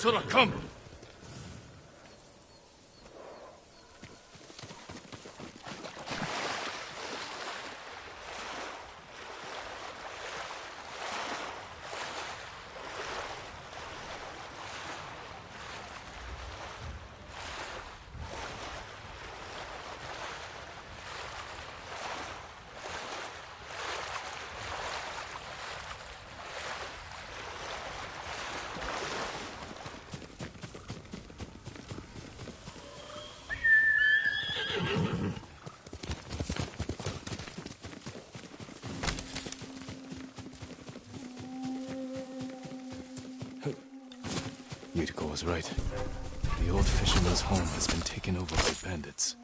Sora, come! Yuriko was right. The old fisherman's home has been taken over by bandits.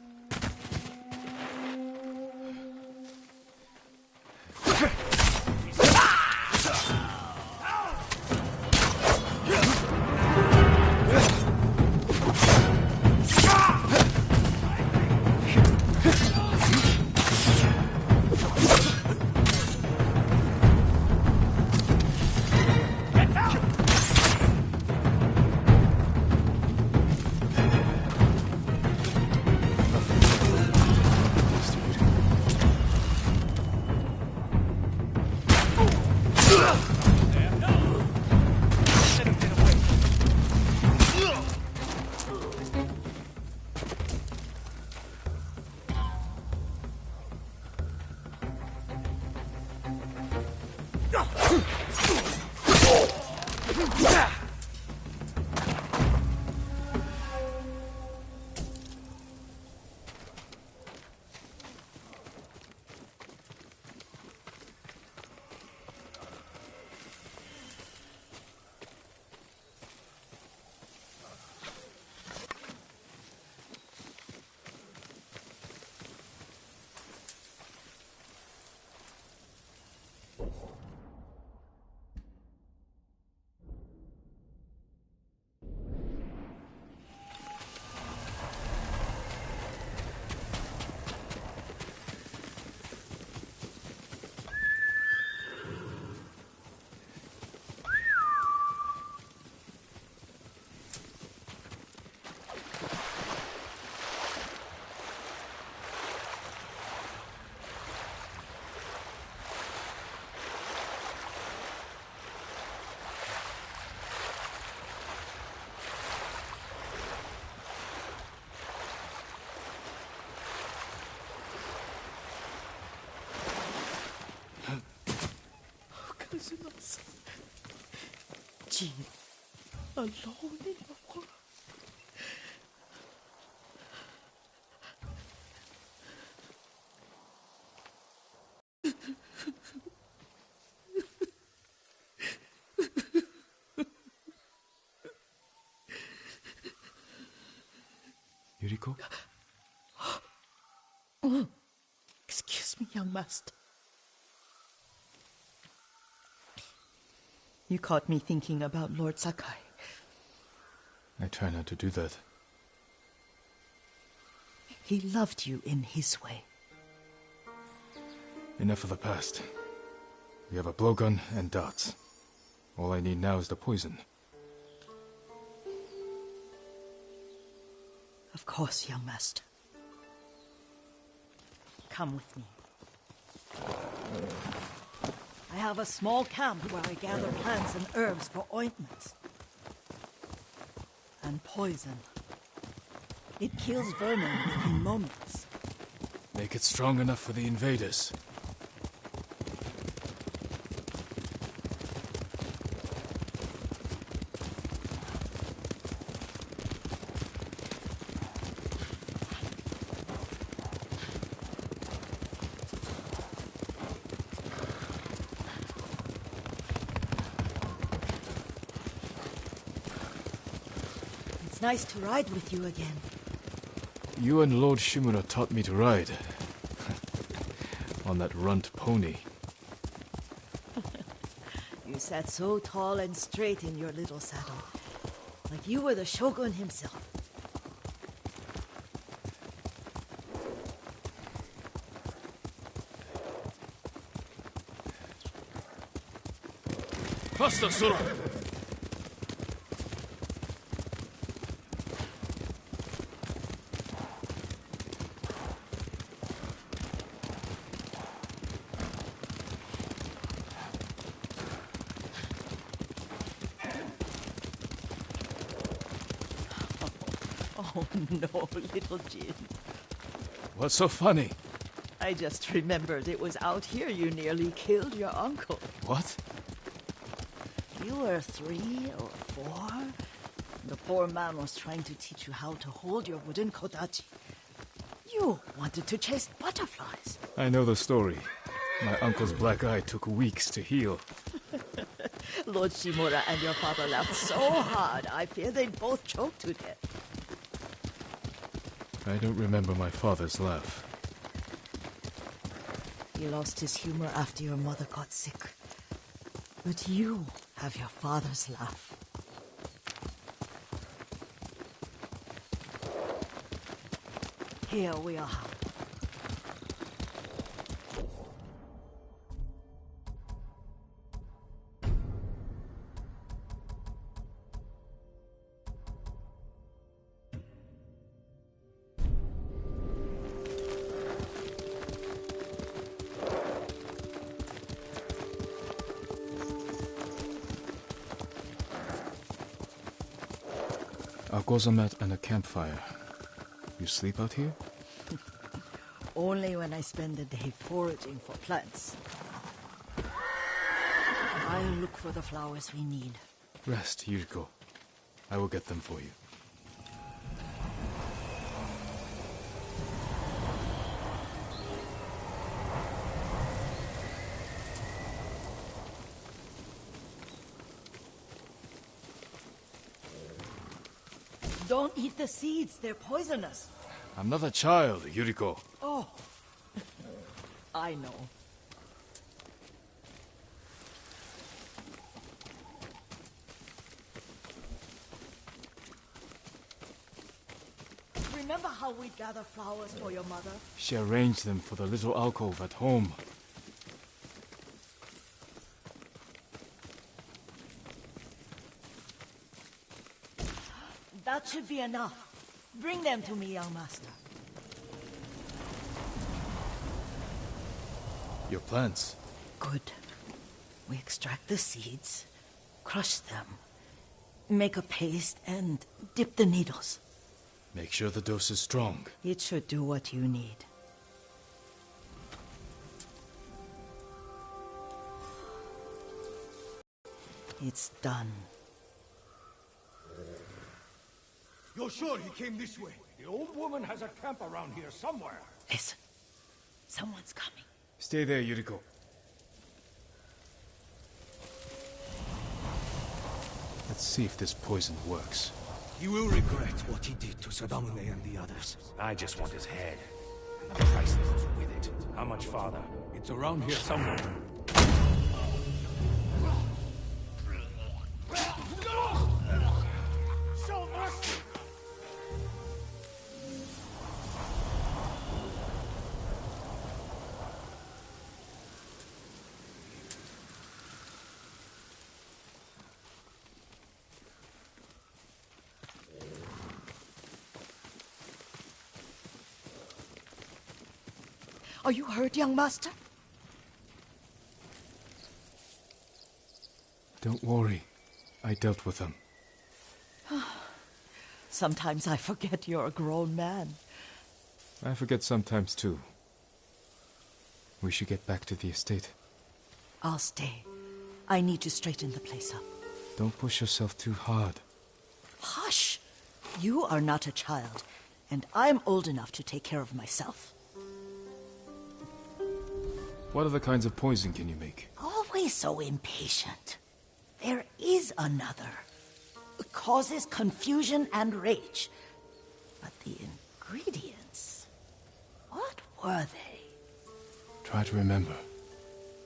Jean, alone in the world. Yuriko? Excuse me, young master. You caught me thinking about Lord Sakai. I try not to do that. He loved you in his way. Enough of the past. We have a blowgun and dots. All I need now is the poison. Of course, young master. Come with me. I have a small camp where I gather plants and herbs for ointments. And poison. It kills vermin within moments. Make it strong enough for the invaders. It's nice to ride with you again. You and Lord Shimura taught me to ride. On that runt pony. You sat so tall and straight in your little saddle. Like you were the shogun himself. Faster, Sora! Oh no, little Jin. What's so funny? I just remembered it was out here you nearly killed your uncle. What? You were 3 or 4. The poor man was trying to teach you how to hold your wooden kodachi. You wanted to chase butterflies. I know the story. My uncle's black eye took weeks to heal. Lord Shimura and your father laughed so hard, I fear they both choked to death. I don't remember my father's laugh. He lost his humor after your mother got sick. But you have your father's laugh. Here we are. A gozamat and a campfire. You sleep out here? Only when I spend the day foraging for plants. I'll look for the flowers we need. Rest, Yuriko. I will get them for you. Don't eat the seeds, they're poisonous. I'm not a child, Yuriko. Oh, I know. Remember how we'd gather flowers for your mother? She arranged them for the little alcove at home. That should be enough. Bring them to me, young master. Your plants. Good. We extract the seeds, crush them, make a paste, and dip the needles. Make sure the dose is strong. It should do what you need. It's done. You're sure he came this way? The old woman has a camp around here somewhere. Listen. Someone's coming. Stay there, Yuriko. Let's see if this poison works. He will regret what he did to Sadamune and the others. I just want his head. And the price that goes with it. How much farther? It's around here somewhere. Show mercy! Are you hurt, young master? Don't worry. I dealt with them. Sometimes I forget you're a grown man. I forget sometimes too. We should get back to the estate. I'll stay. I need to straighten the place up. Don't push yourself too hard. Hush! You are not a child, and I'm old enough to take care of myself. What other kinds of poison can you make? Always so impatient. There is another. It causes confusion and rage. But the ingredients... what were they? Try to remember.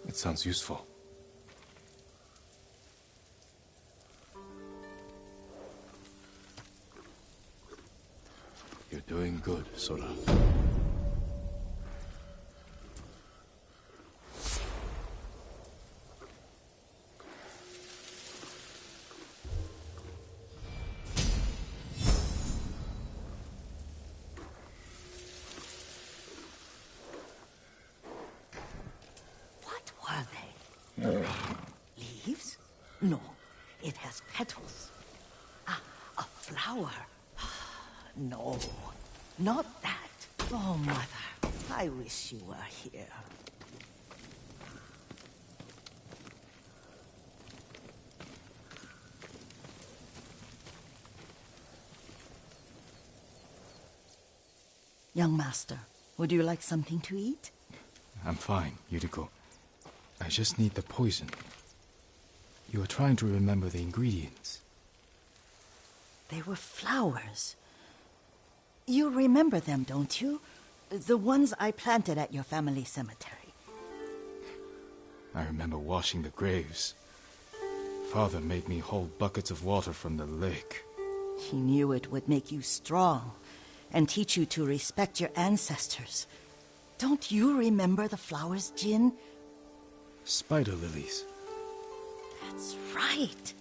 It sounds useful. You're doing good, Sora. Leaves? No, it has petals. Ah, a flower. No, not that. Oh, Mother, I wish you were here. Young master, would you like something to eat? I'm fine, Yuriko. I just need the poison. You are trying to remember the ingredients. They were flowers. You remember them, don't you? The ones I planted at your family cemetery. I remember washing the graves. Father made me hold buckets of water from the lake. He knew it would make you strong and teach you to respect your ancestors. Don't you remember the flowers, Jin? Spider lilies. That's right.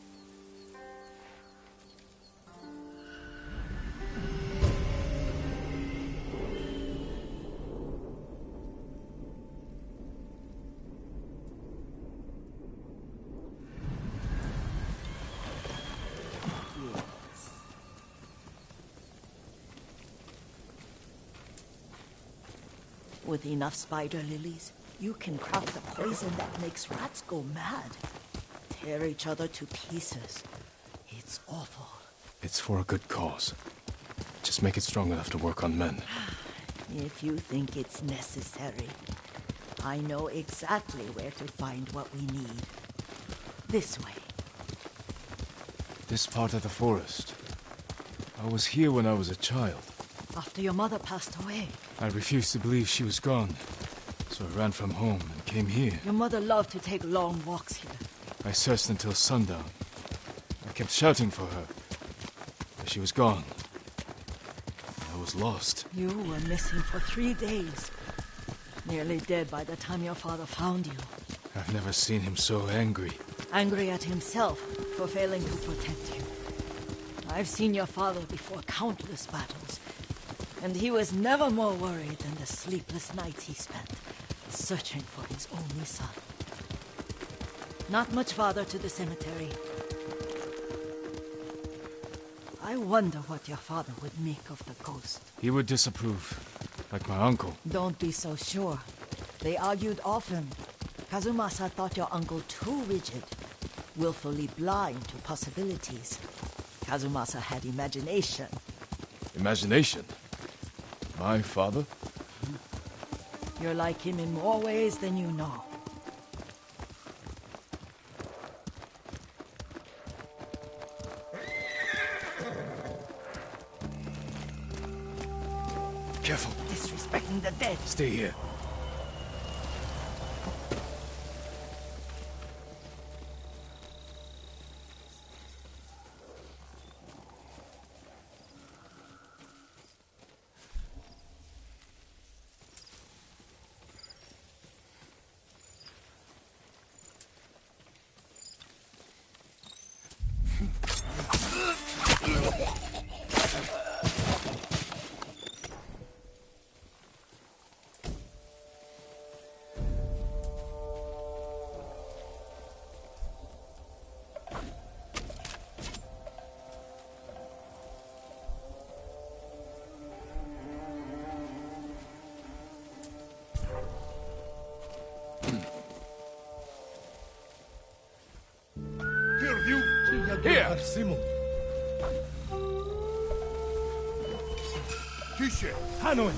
With enough spider lilies, you can craft a poison that makes rats go mad. Tear each other to pieces. It's awful. It's for a good cause. Just make it strong enough to work on men. If you think it's necessary, I know exactly where to find what we need. This way. This part of the forest. I was here when I was a child. After your mother passed away. I refused to believe she was gone, so I ran from home and came here. Your mother loved to take long walks here. I searched until sundown. I kept shouting for her, but she was gone. I was lost. You were missing for 3 days. Nearly dead by the time your father found you. I've never seen him so angry. Angry at himself for failing to protect you. I've seen your father before countless battles. And he was never more worried than the sleepless nights he spent searching for his only son. Not much farther to the cemetery. I wonder what your father would make of the ghost. He would disapprove, like my uncle. Don't be so sure. They argued often. Kazumasa thought your uncle too rigid, willfully blind to possibilities. Kazumasa had imagination. Imagination? My father? You're like him in more ways than you know. Careful. Disrespecting the dead. Stay here. Here! Kishe, Hanoi!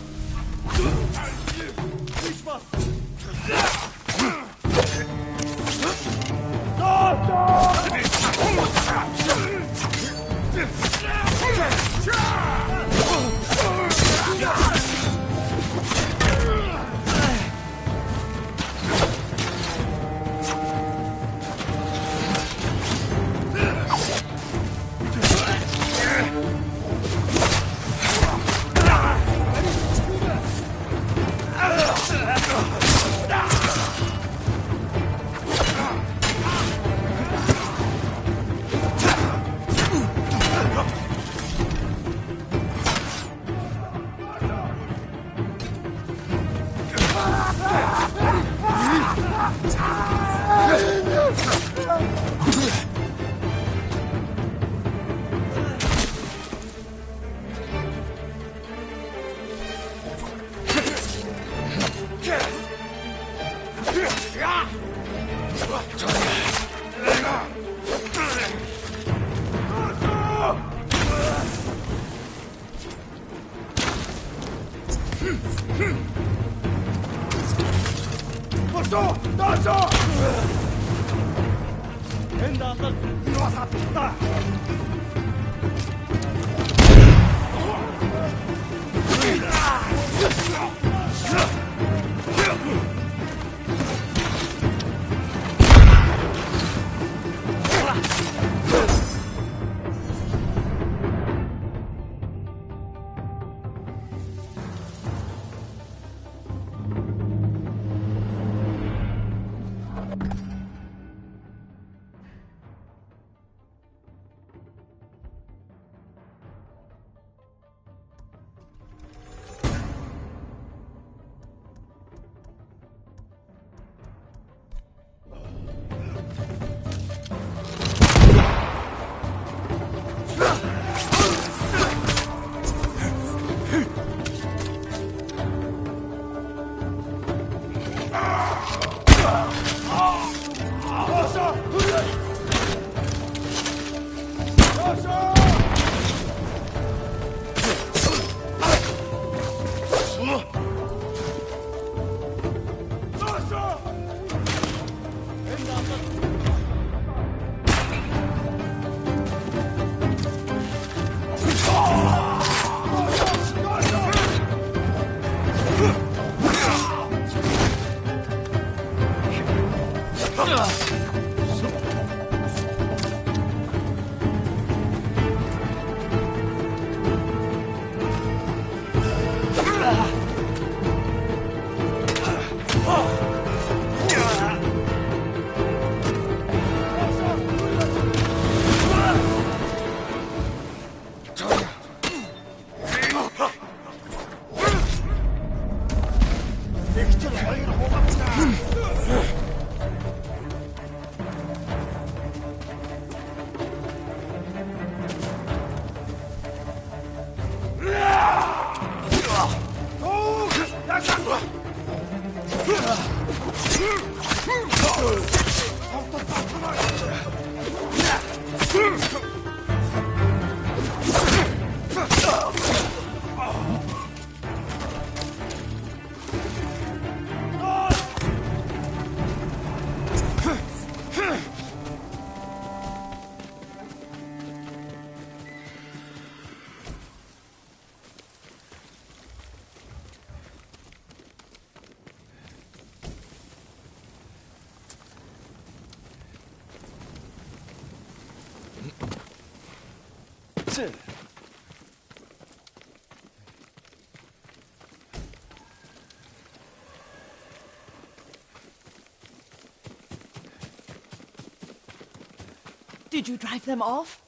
Did you drive them off?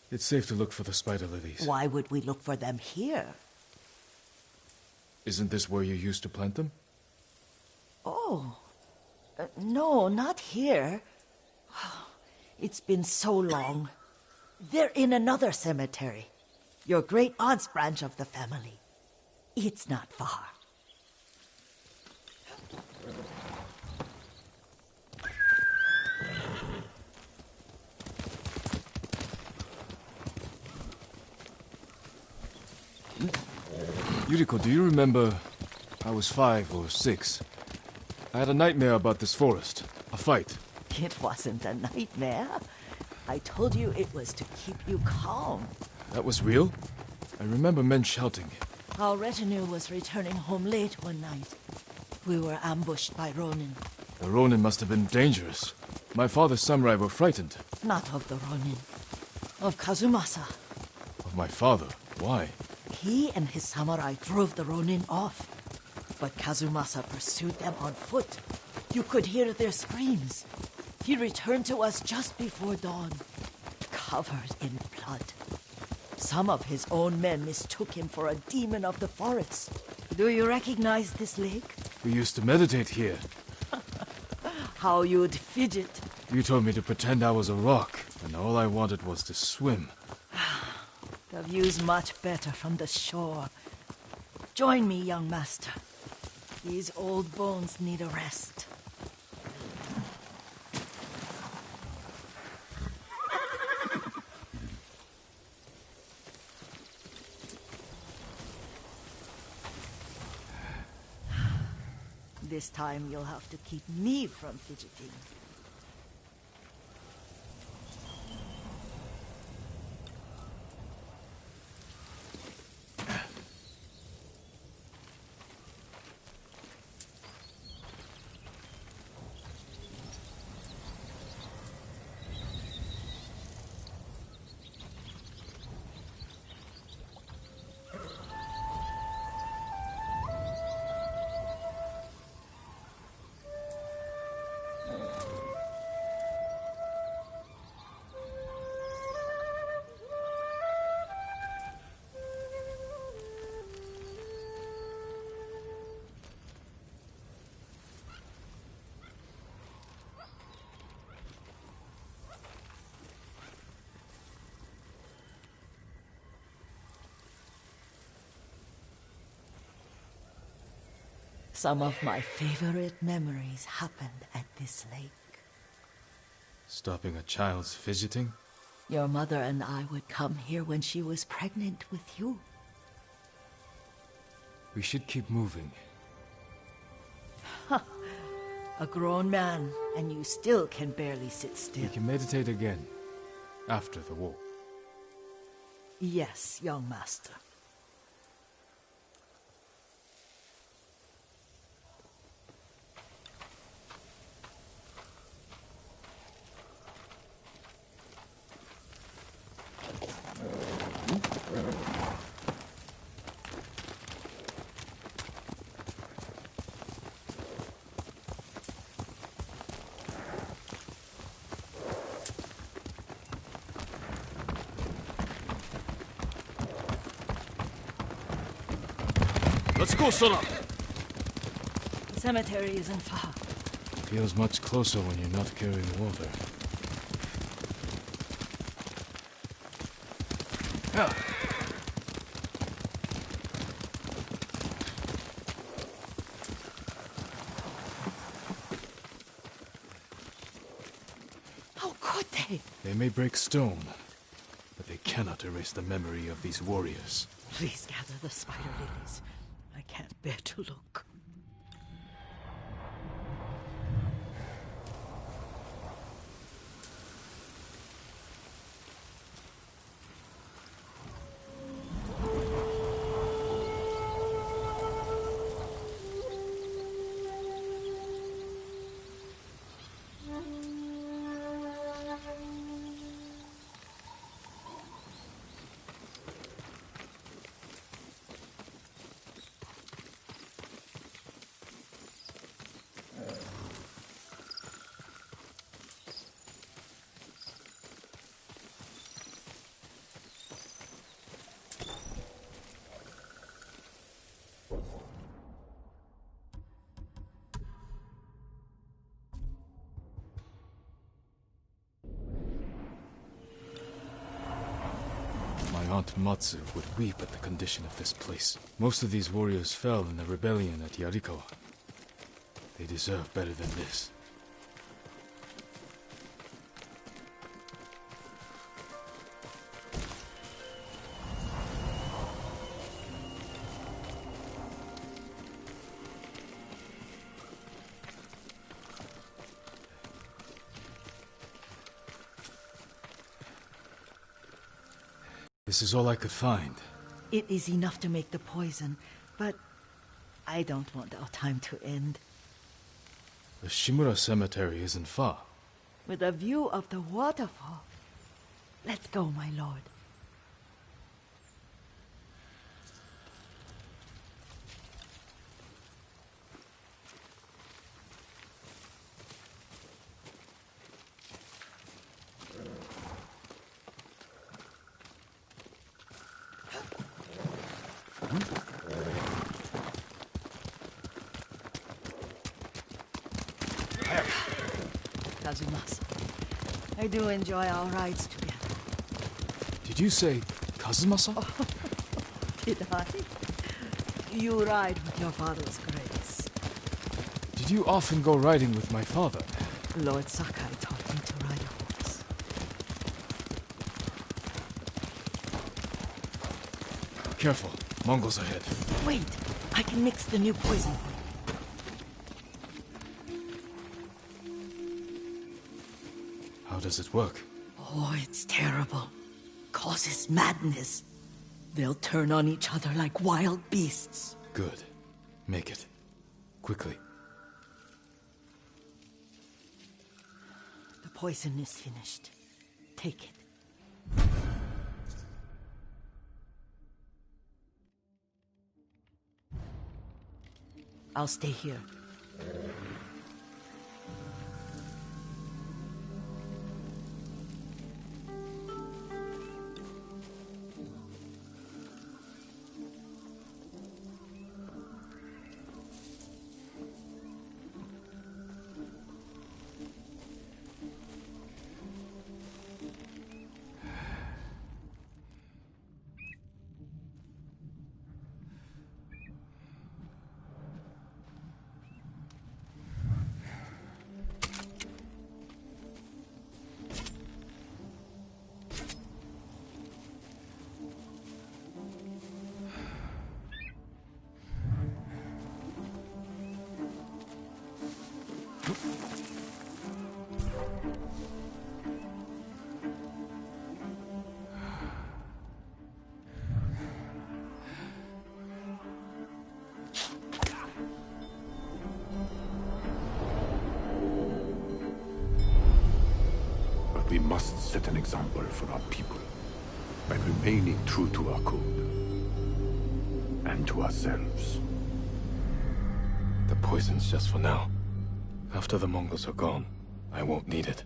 It's safe to look for the spider lilies. Why would we look for them here? Isn't this where you used to plant them? Oh. No, not here. It's been so long. They're in another cemetery. Your great aunt's branch of the family. It's not far. Yuriko, do you remember? I was 5 or 6. I had a nightmare about this forest. A fight. It wasn't a nightmare. I told you it was to keep you calm. That was real? I remember men shouting. Our retinue was returning home late one night. We were ambushed by Ronin. The Ronin must have been dangerous. My father's samurai were frightened. Not of the Ronin. Of Kazumasa. Of my father? Why? He and his samurai drove the Ronin off. But Kazumasa pursued them on foot. You could hear their screams. He returned to us just before dawn, covered in blood. Some of his own men mistook him for a demon of the forest. Do you recognize this lake? We used to meditate here. How you'd fidget. You told me to pretend I was a rock, and all I wanted was to swim. The view's much better from the shore. Join me, young master. These old bones need a rest. This time you'll have to keep me from fidgeting. Some of my favorite memories happened at this lake. Stopping a child's fidgeting? Your mother and I would come here when she was pregnant with you. We should keep moving. A grown man, and you still can barely sit still. We can meditate again, after the war. Yes, young master. Let's go, Sona! The cemetery isn't far. Feels much closer when you're not carrying water. Yeah. How could they? They may break stone, but they cannot erase the memory of these warriors. Please gather the spider lilies. I can't bear to look. Aunt Matsu would weep at the condition of this place. Most of these warriors fell in the rebellion at Yarikawa. They deserve better than this. This is all I could find. It is enough to make the poison, but I don't want our time to end. The Shimura Cemetery isn't far. With a view of the waterfall. Let's go, my lord. Kazumasa, I do enjoy our rides together. Did you say Kazumasa? Did I? You ride with your father's grace. Did you often go riding with my father? Lord Sakai taught me to ride a horse. Careful. Mongols ahead. Wait, I can mix the new poison for you. How does it work? Oh, it's terrible. Causes madness. They'll turn on each other like wild beasts. Good. Make it. Quickly. The poison is finished. Take it. I'll stay here. We must set an example for our people by remaining true to our code and to ourselves. The poison's just for now. After the Mongols are gone, I won't need it.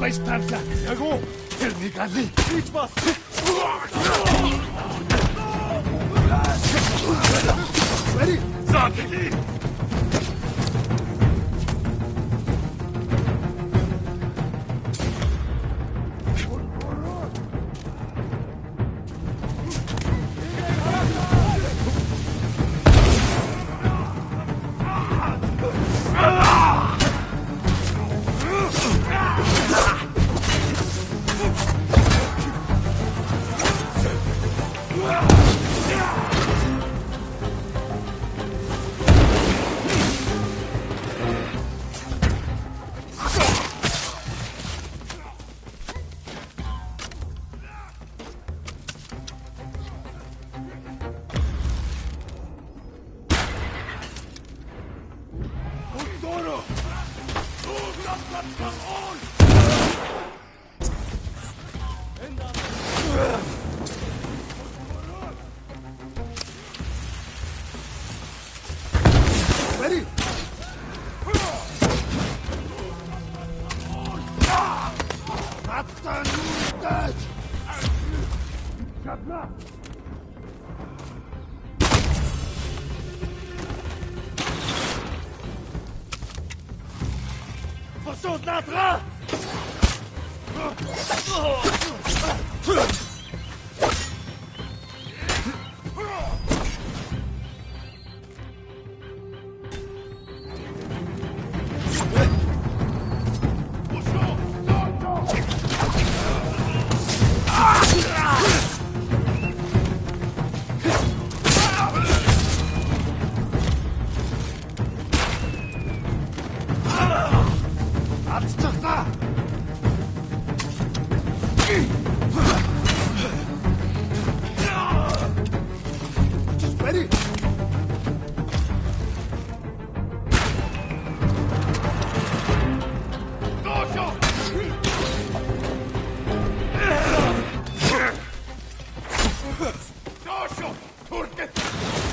Istanza! Jago! Helmigali! Liczba! Ready? Zateki! Ready? Ready?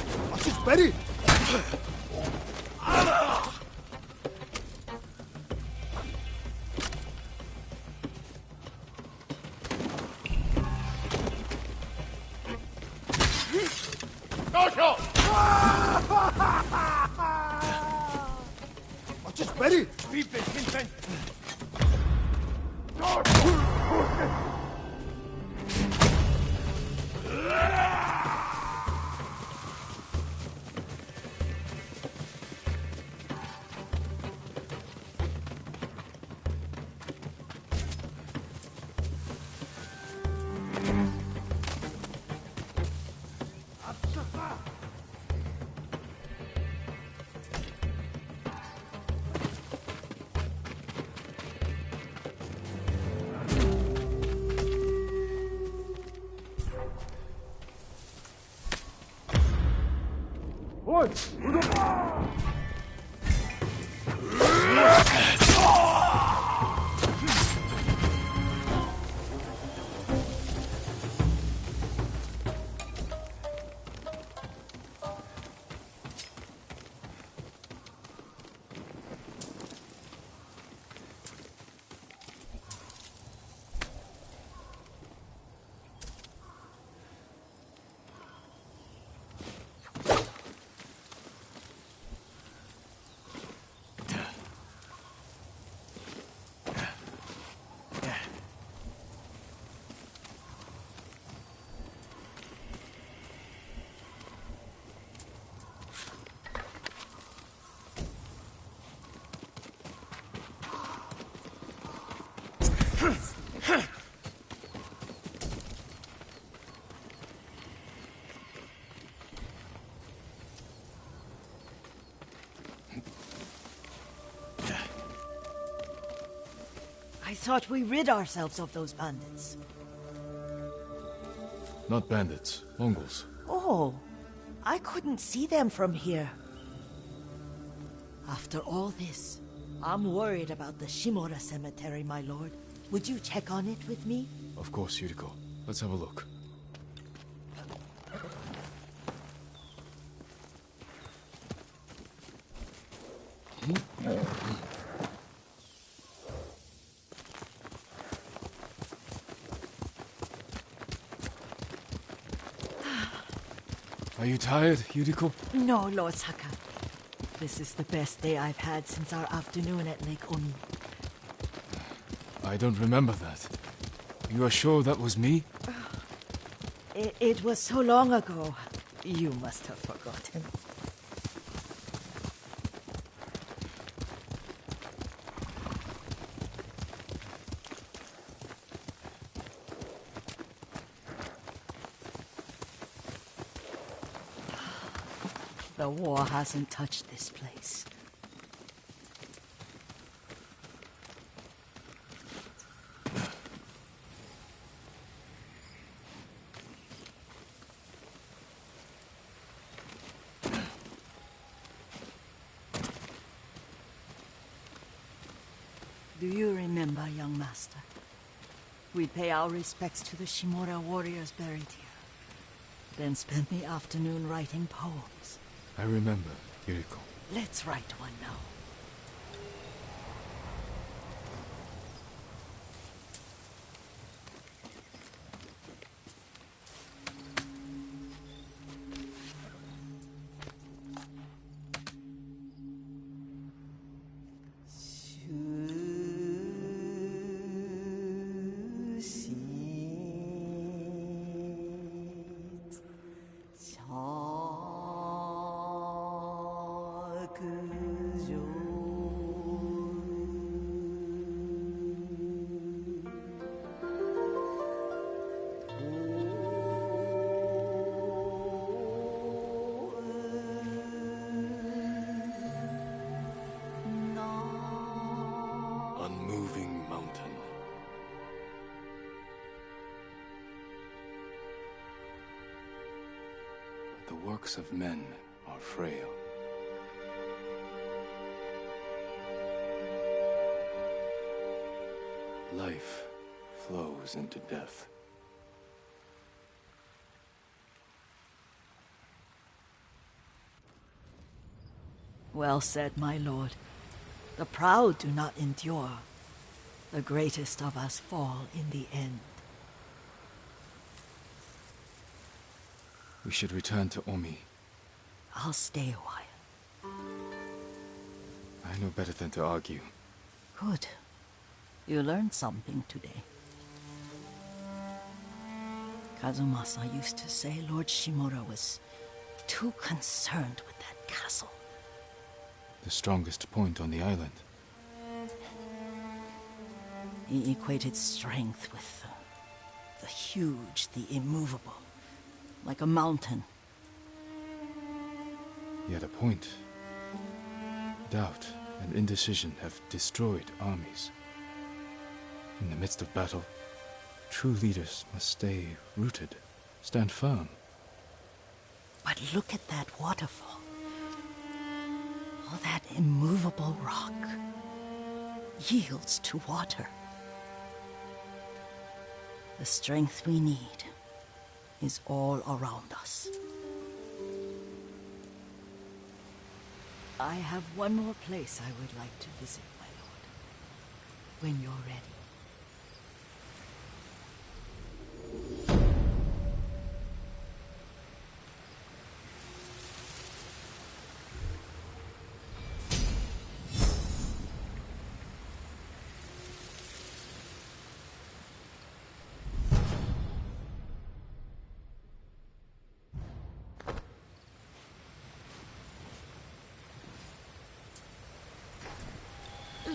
Ready? Just ready? I thought we rid ourselves of those bandits. Not bandits, Mongols. Oh, I couldn't see them from here. After all this, I'm worried about the Shimura cemetery, my lord. Would you check on it with me? Of course, Yuriko. Let's have a look. Are you tired, Yuriko? No, Lord Saka. This is the best day I've had since our afternoon at Lake Oni. I don't remember that. You are sure that was me? It was so long ago. You must have forgotten. The war hasn't touched this place. Do you remember, young master? We'd pay our respects to the Shimura warriors buried here, then spend the afternoon writing poems. I remember, Yuriko. Let's write one now. Unmoving mountain. The works of men are frail. Life flows into death. Well said, my lord. The proud do not endure. The greatest of us fall in the end. We should return to Omi. I'll stay a while. I know better than to argue. Good. You learned something today. Kazumasa used to say Lord Shimura was too concerned with that castle. The strongest point on the island. He equated strength with the huge, the immovable, like a mountain. He had a point. Doubt and indecision have destroyed armies. In the midst of battle, true leaders must stay rooted, stand firm. But look at that waterfall. All that immovable rock yields to water. The strength we need is all around us. I have one more place I would like to visit, my lord. When you're ready.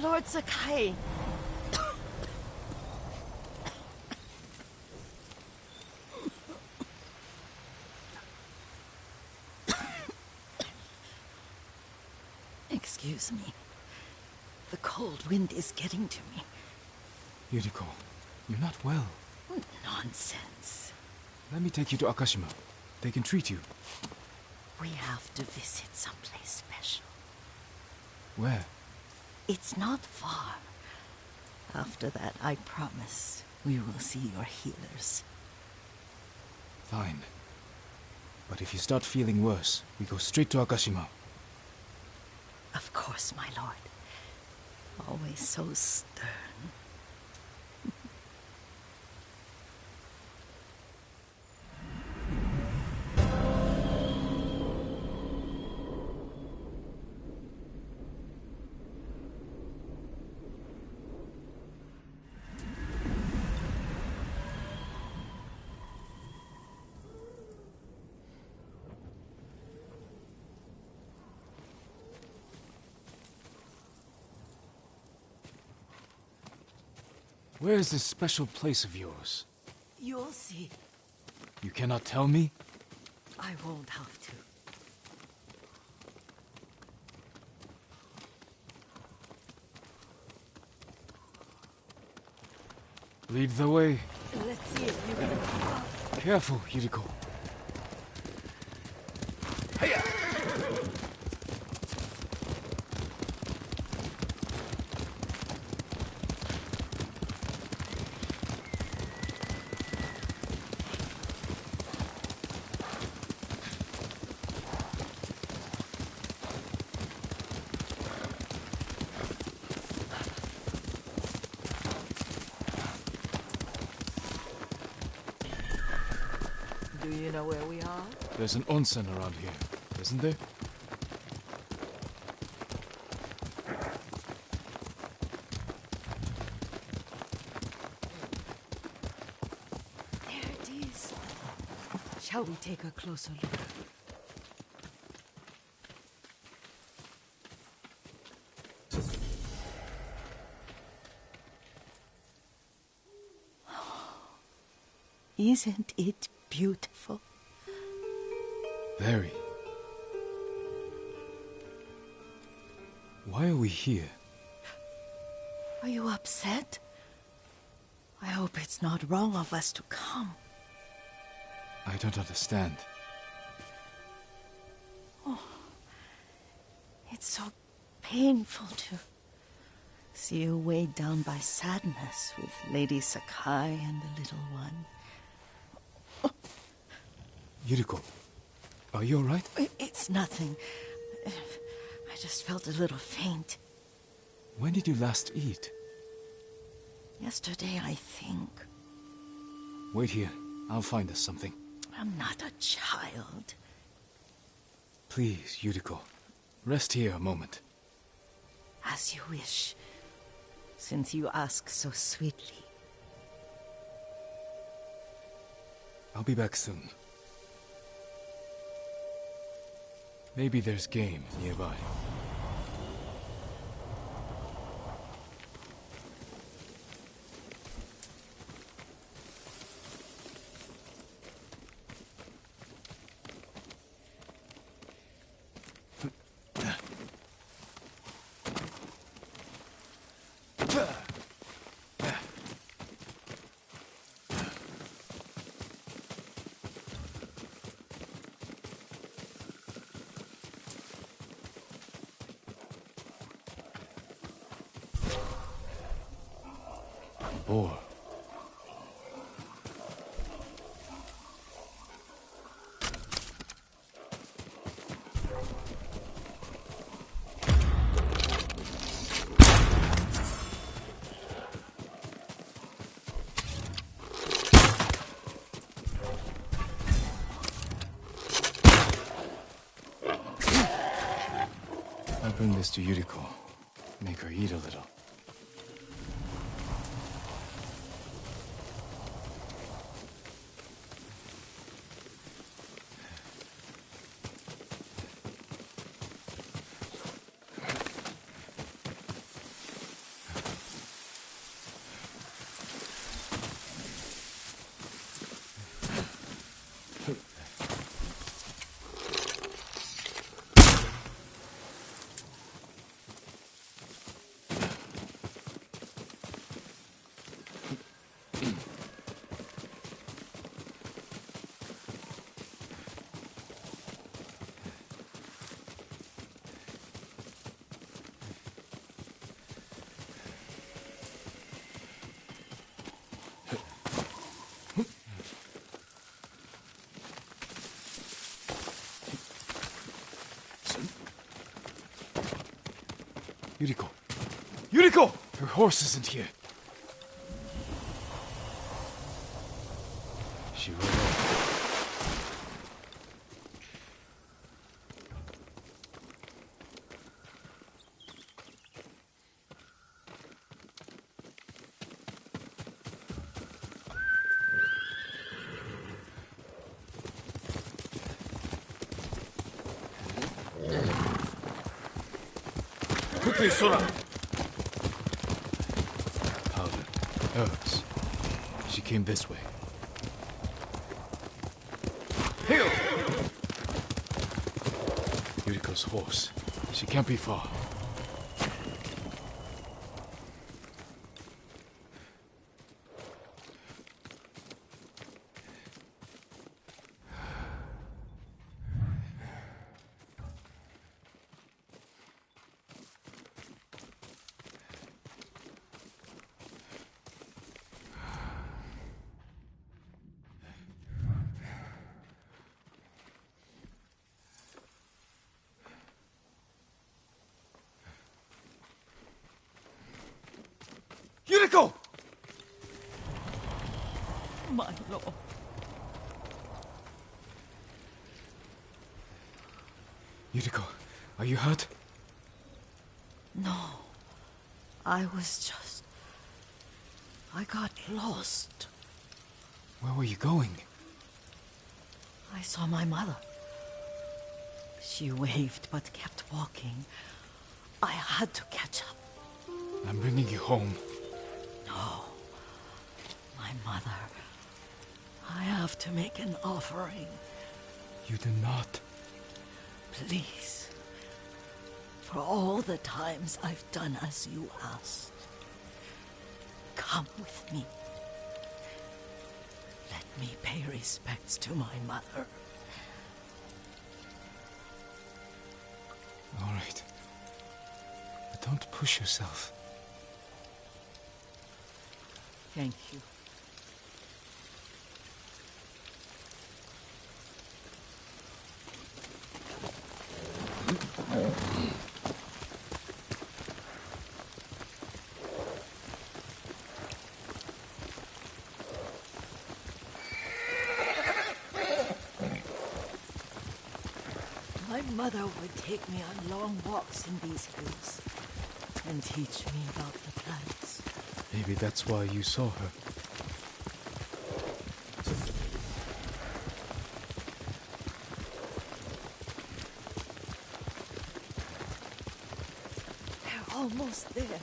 Lord Sakai. Excuse me. The cold wind is getting to me. Yuriko, you're not well. Nonsense. Let me take you to Akashima. They can treat you. We have to visit someplace special. Where? It's not far. After that, I promise we will see your healers. Fine. But if you start feeling worse, we go straight to Akashima. Of course, my lord. Always so stern. Where is this special place of yours? You'll see. You cannot tell me? I won't have to. Lead the way. Let's see if you can... Careful, Yuriko. Do you know where we are? There's an onsen around here, isn't there? There it is. Shall we take a closer look? Isn't it beautiful? Very. Why are we here? Are you upset? I hope it's not wrong of us to come. I don't understand. It's so painful to see you weighed down by sadness with Lady Sakai and the little one. Yuriko, are you alright? It's nothing. I just felt a little faint. When did you last eat? Yesterday, I think. Wait here. I'll find us something. I'm not a child. Please, Yuriko. Rest here a moment. As you wish, since you ask so sweetly. I'll be back soon. Maybe there's game nearby. Boar. I'll bring this to Yuriko. Make her eat a little. Yuriko! Yuriko! Her horse isn't here. She rode off. Quickly, Sora! Powder. Herbs. She came this way. Here! Yuriko's horse. She can't be far. Yuriko! My lord. Yuriko, are you hurt? No. I got lost. Where were you going? I saw my mother. She waved but kept walking. I had to catch up. I'm bringing you home. No. My mother. I have to make an offering. You do not. Please. For all the times I've done as you asked. Come with me. Let me pay respects to my mother. All right. But don't push yourself. Thank you. My mother would take me on long walks in these hills and teach me about the plants. Maybe that's why you saw her. They're almost there.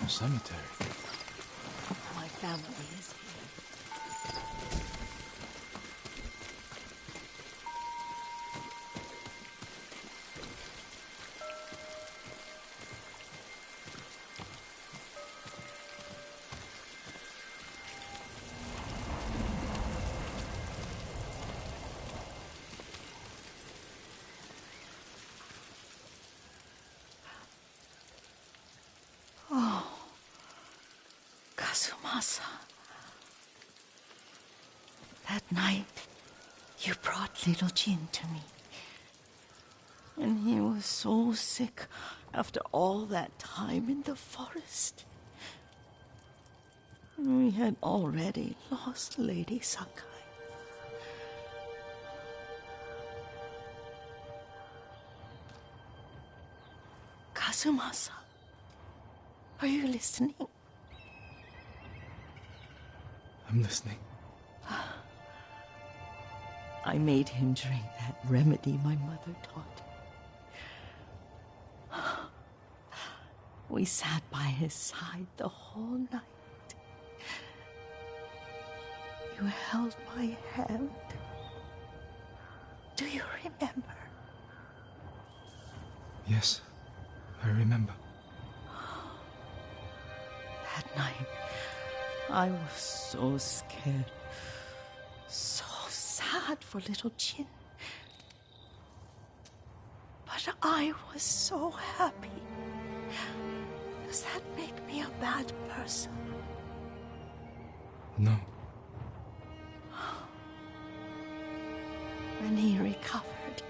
Cemetery. My family is here. Kazumasa. That night, you brought little Jin to me. And he was so sick after all that time in the forest. We had already lost Lady Sakai. Kazumasa, are you listening? I'm listening. I made him drink that remedy my mother taught him. We sat by his side the whole night. You held my hand. Do you remember? Yes, I remember. That night, I was so scared. So sad for little Jin. But I was so happy. Does that make me a bad person? No. When he recovered,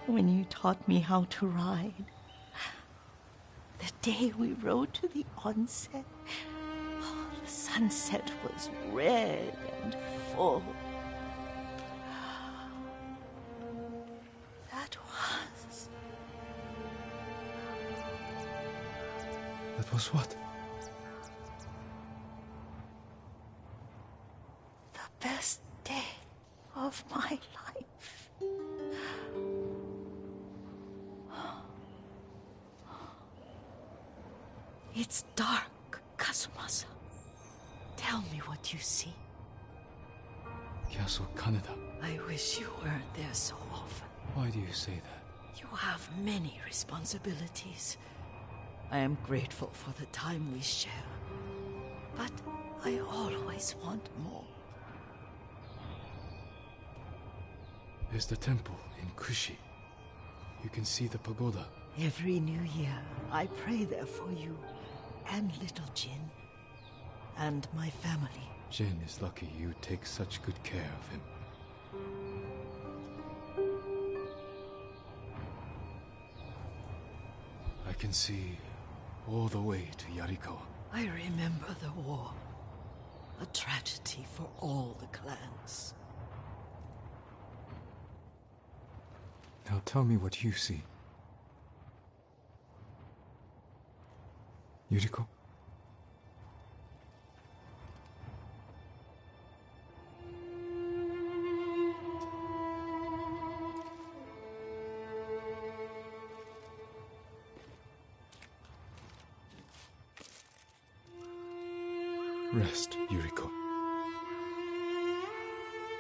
when you taught me how to ride, the day we rode to the onset, the sunset was red and full. That was what? The best day of my life. It's dark, Kazumasa. Tell me what you see. Castle Kaneda. I wish you weren't there so often. Why do you say that? You have many responsibilities. I am grateful for the time we share. But I always want more. There's the temple in Kushi. You can see the pagoda. Every new year, I pray there for you, and little Jin, and my family. Jin is lucky you take such good care of him. I can see all the way to Yarikawa. I remember the war. A tragedy for all the clans. Now tell me what you see. Yuriko? Rest, Yuriko.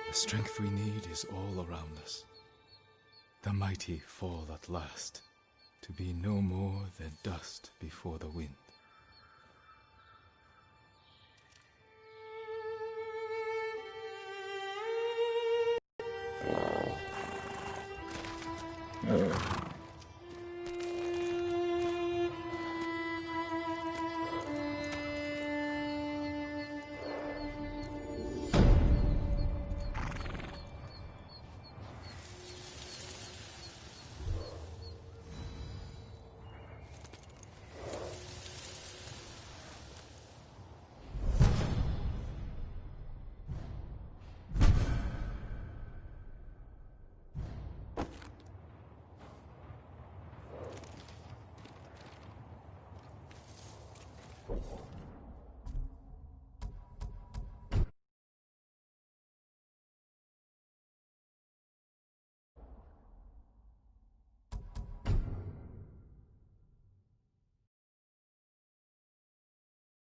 The strength we need is all around us. The mighty fall at last, to be no more than dust before the wind.